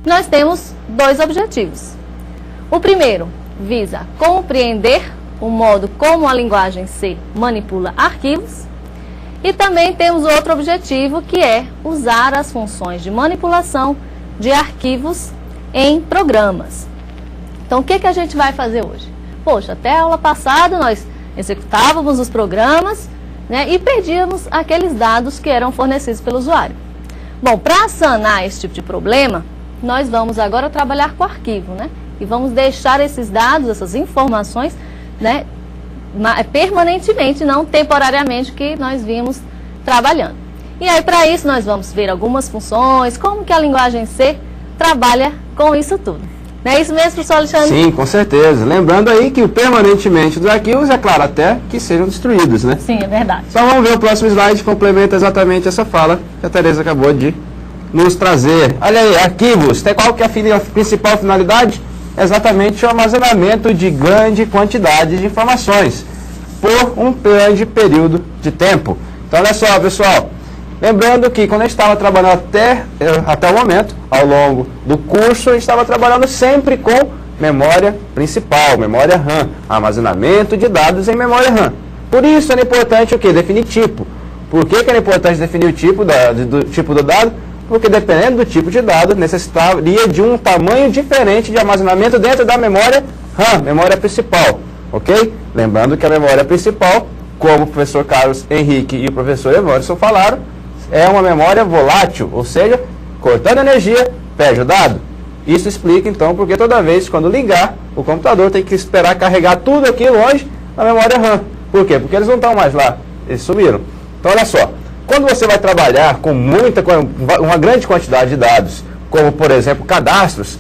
nós temos dois objetivos. O primeiro visa compreender o modo como a linguagem C manipula arquivos. E também temos outro objetivo, que é usar as funções de manipulação de arquivos em programas. Então, o que a gente vai fazer hoje? Poxa, até a aula passada nós executávamos os programas, né, e perdíamos aqueles dados que eram fornecidos pelo usuário. Bom, para sanar esse tipo de problema, nós vamos agora trabalhar com arquivo, né? E vamos deixar esses dados, essas informações, né, permanentemente, não temporariamente, que nós vimos trabalhando. E aí, para isso, nós vamos ver algumas funções, como que a linguagem C trabalha com isso tudo. Não é isso mesmo, professor Alexandre? Sim, com certeza. Lembrando aí que o permanentemente dos arquivos, é claro, até que sejam destruídos, né? Sim, é verdade. Então vamos ver o próximo slide, que complementa exatamente essa fala que a Tereza acabou de nos trazer. Olha aí, arquivos. Tem qual que é a principal finalidade? Exatamente o armazenamento de grande quantidade de informações por um grande período de tempo. Então olha só, pessoal, lembrando que quando a gente estava trabalhando até o momento, ao longo do curso, a gente estava trabalhando sempre com memória principal, memória RAM, armazenamento de dados em memória RAM. Por isso era importante o quê? Definir tipo. Por que era importante definir o tipo do tipo do dado? Porque dependendo do tipo de dado, necessitaria de um tamanho diferente de armazenamento dentro da memória RAM, memória principal, ok? Lembrando que a memória principal, como o professor Carlos Henrique e o professor Evanderson falaram, é uma memória volátil, ou seja, cortando energia, perde o dado. Isso explica, então, porque toda vez quando ligar, o computador tem que esperar carregar tudo aquilo longe na memória RAM. Por quê? Porque eles não estão mais lá, eles sumiram. Então, olha só. Quando você vai trabalhar com uma grande quantidade de dados, como, por exemplo, cadastros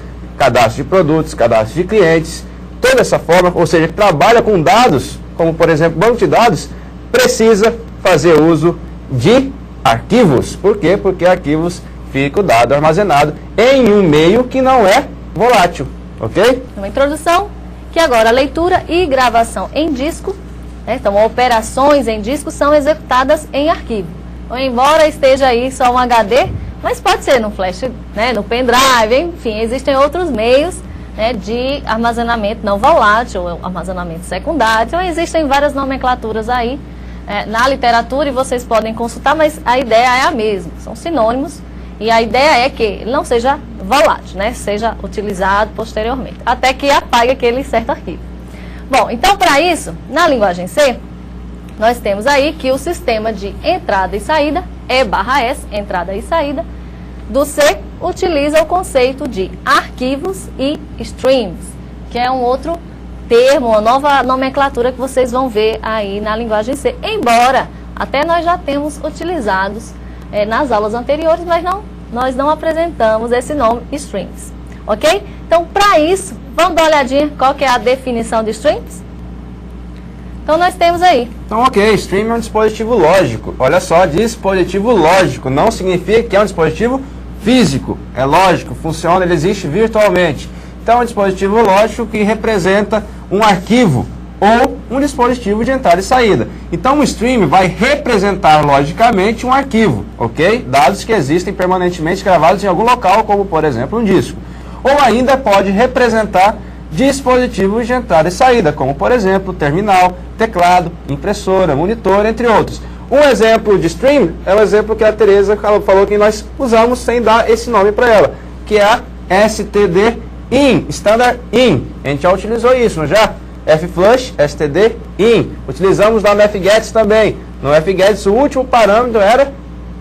de produtos, cadastros de clientes, toda essa forma, ou seja, que trabalha com dados, como, por exemplo, banco de dados, precisa fazer uso de arquivos. Por quê? Porque arquivos fica o dado armazenado em um meio que não é volátil, ok? Uma introdução, que agora a leitura e gravação em disco, né? Então, operações em disco são executadas em arquivo. Então, embora esteja aí só um HD, mas pode ser no flash, né, no pendrive, enfim, existem outros meios, né, de armazenamento não volátil, armazenamento secundário. Então, existem várias nomenclaturas aí na literatura e vocês podem consultar, mas a ideia é a mesma, são sinônimos, e a ideia é que ele não seja volátil, né, seja utilizado posteriormente, até que apague aquele certo arquivo. Bom, então, para isso, na linguagem C, nós temos aí que o sistema de entrada e saída, E/S, entrada e saída, do C, utiliza o conceito de arquivos e streams, que é um outro termo, uma nova nomenclatura que vocês vão ver aí na linguagem C. Embora até nós já temos utilizados nas aulas anteriores, mas nós não apresentamos esse nome streams, ok? Então, para isso, vamos dar uma olhadinha qual que é a definição de streams? Então, nós temos aí. Então, ok, stream é um dispositivo lógico. Olha só, dispositivo lógico não significa que é um dispositivo físico. É lógico, funciona, ele existe virtualmente. Então, é um dispositivo lógico que representa um arquivo ou um dispositivo de entrada e saída. Então, o stream vai representar logicamente um arquivo, ok? Dados que existem permanentemente gravados em algum local, como, por exemplo, um disco. Ou ainda pode representar dispositivos de entrada e saída, como, por exemplo, terminal, teclado, impressora, monitor, entre outros. Um exemplo de stream é o exemplo que a Tereza falou que nós usamos sem dar esse nome para ela, que é a STD-IN, Standard IN. A gente já utilizou isso, não já? F-Flush, STD-IN. Utilizamos lá no FGETS também. No FGETS o último parâmetro era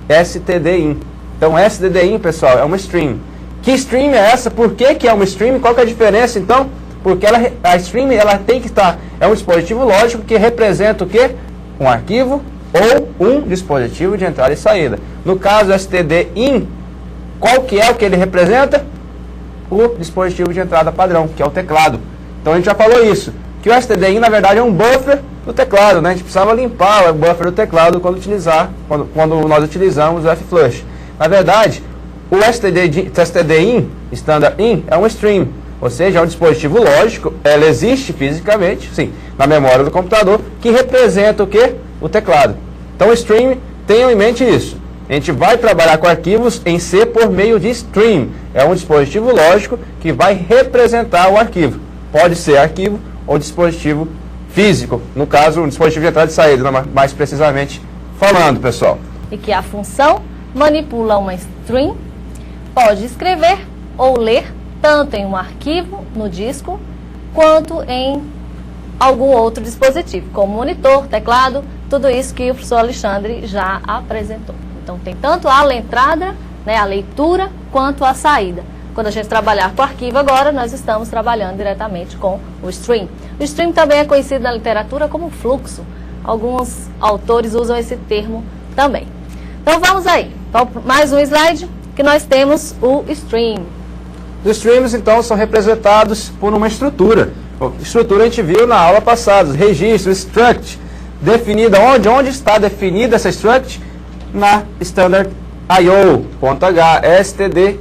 STD-IN. Então, STD-IN, pessoal, é uma stream. Que stream é essa? Por que é uma stream? Qual que é a diferença, então? Porque a stream ela tem que estar... É um dispositivo lógico que representa o quê? Um arquivo ou um dispositivo de entrada e saída. No caso, STD-IN, qual que é o que ele representa? O dispositivo de entrada padrão, que é o teclado. Então, a gente já falou isso. Que o STD-IN, na verdade, é um buffer do teclado, né? A gente precisava limpar o buffer do teclado quando nós utilizamos o F-Flush. Na verdade... O STD-IN, Standard IN, é um stream, ou seja, é um dispositivo lógico, ela existe fisicamente, sim, na memória do computador, que representa o quê? O teclado. Então, o stream, tenham em mente isso. A gente vai trabalhar com arquivos em C por meio de stream. É um dispositivo lógico que vai representar o arquivo. Pode ser arquivo ou dispositivo físico. No caso, um dispositivo de entrada e saída, mais precisamente falando, pessoal. E que a função manipula uma string, pode escrever ou ler tanto em um arquivo no disco, quanto em algum outro dispositivo, como monitor, teclado, tudo isso que o professor Alexandre já apresentou. Então tem tanto a entrada, né, a leitura, quanto a saída. Quando a gente trabalhar com o arquivo agora, nós estamos trabalhando diretamente com o stream. O stream também é conhecido na literatura como fluxo. Alguns autores usam esse termo também. Então vamos aí, mais um slide que nós temos o stream. Os streams, então, são representados por uma estrutura. Estrutura a gente viu na aula passada, registro, struct, definida onde está definida essa struct? Na standard io.h, std.io.h.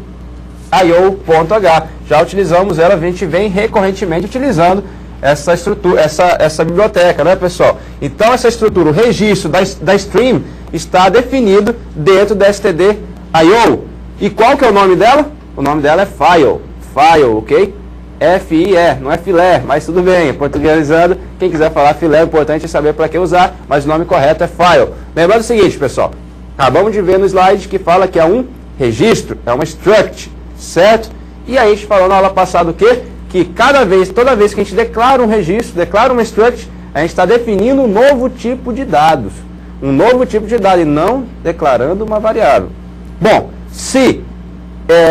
Já utilizamos ela, a gente vem recorrentemente utilizando essa estrutura, essa biblioteca, né, pessoal? Então, essa estrutura, o registro da stream está definido dentro da std.io. E qual que é o nome dela? O nome dela é file, ok? F-I-E, não é filé, mas tudo bem, portuguesando, quem quiser falar filé, o importante é saber para que usar, mas o nome correto é file. Lembrando o seguinte, pessoal, acabamos de ver no slide que fala que é um registro, é uma struct, certo? E aí a gente falou na aula passada o quê? Que toda vez que a gente declara um registro, declara uma struct, a gente está definindo um novo tipo de dados. Um novo tipo de dado e não declarando uma variável. Bom, se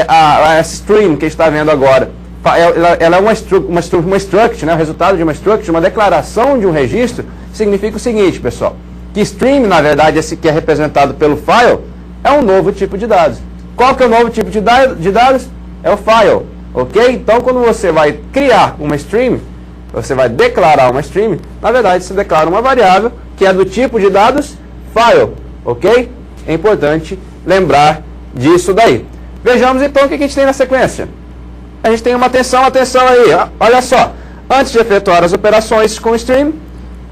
a stream que a gente está vendo agora, ela é uma struct, né, o resultado de uma struct, uma declaração de um registro, significa o seguinte, pessoal, que stream, na verdade, esse que é representado pelo file, é um novo tipo de dados. Qual que é o novo tipo de dados? É o file, ok? Então, quando você vai criar uma stream, você vai declarar uma stream, na verdade, você declara uma variável que é do tipo de dados file, ok? É importante lembrar disso daí. Vejamos então o que a gente tem na sequência. A gente tem uma atenção aí, ó. Olha só. Antes de efetuar as operações com stream,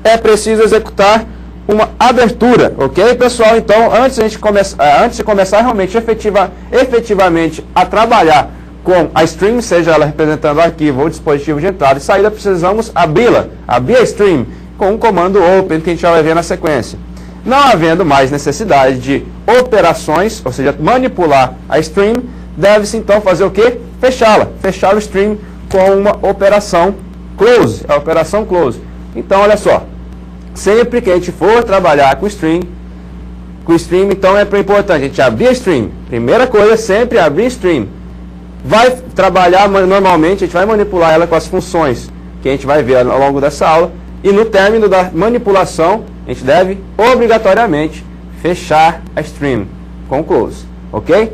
é preciso executar uma abertura, ok, pessoal? Então, antes de começar realmente efetivamente a trabalhar com a stream, seja ela representando arquivo ou dispositivo de entrada e saída, precisamos abrir a stream com o comando open que a gente já vai ver na sequência. Não havendo mais necessidade de operações, ou seja, manipular a stream, deve-se então fazer o quê? Fechá-la. Fechar o stream com uma operação close. A operação close. Então, olha só. Sempre que a gente for trabalhar com stream, então é importante a gente abrir a stream. Primeira coisa, sempre abrir stream. Vai trabalhar normalmente, a gente vai manipular ela com as funções que a gente vai ver ao longo dessa aula. E no término da manipulação, a gente deve obrigatoriamente fechar a stream com close, ok?